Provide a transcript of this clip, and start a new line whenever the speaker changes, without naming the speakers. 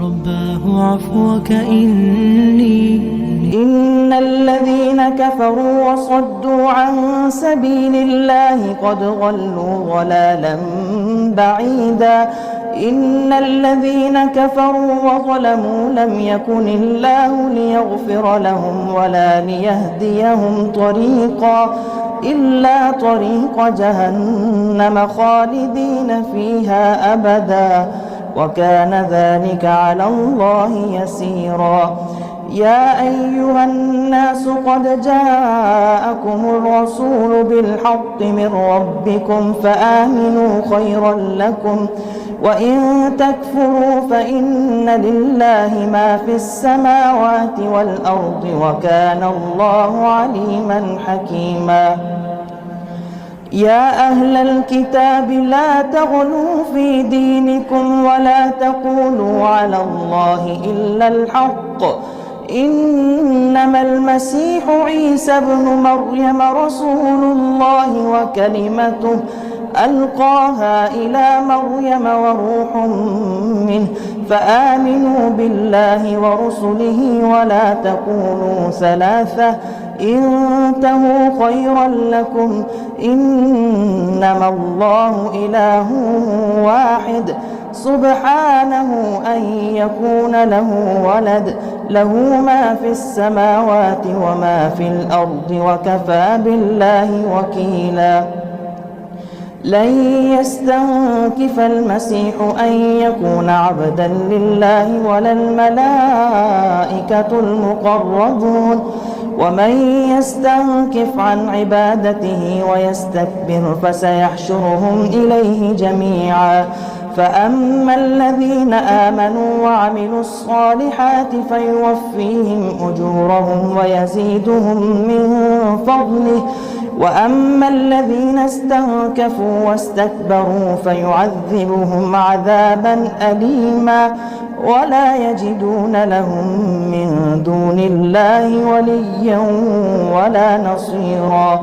رباه عفوك
إن الذين كفروا وصدوا عن سبيل الله قد ضلوا ضلالا بعيدا. إن الذين كفروا وظلموا لم يكن الله ليغفر لهم ولا ليهديهم طريقا إلا طريق جهنم خالدين فيها أبدا، وكان ذلك على الله يسيرا. يا أيها الناس قد جاءكم الرسول بالحق من ربكم فآمنوا خيرا لكم، وإن تكفروا فإن لله ما في السماوات والأرض وكان الله عليما حكيما. يا أهل الكتاب لا تغلوا في دينكم ولا تقولوا على الله إلا الحق، إنما المسيح عيسى ابن مريم رسول الله وكلمته ألقاها إلى مريم وروح منه، فآمنوا بالله ورسله ولا تقولوا ثلاثة انتهوا خيرا لكم، إنما الله إله واحد سبحانه أن يكون له ولد، له ما في السماوات وما في الأرض وكفى بالله وكيلا. لن يستنكف المسيح أن يكون عبدا لله ولا الملائكة المقربون، ومن يستنكف عن عبادته ويستكبر فسيحشرهم إليه جميعا. فأما الذين آمنوا وعملوا الصالحات فيوفيهم أجورهم ويزيدهم من فضله، وأما الذين استنكفوا واستكبروا فيعذبهم عذابا أليما ولا يجدون لهم من دون الله وليا ولا نصيرا.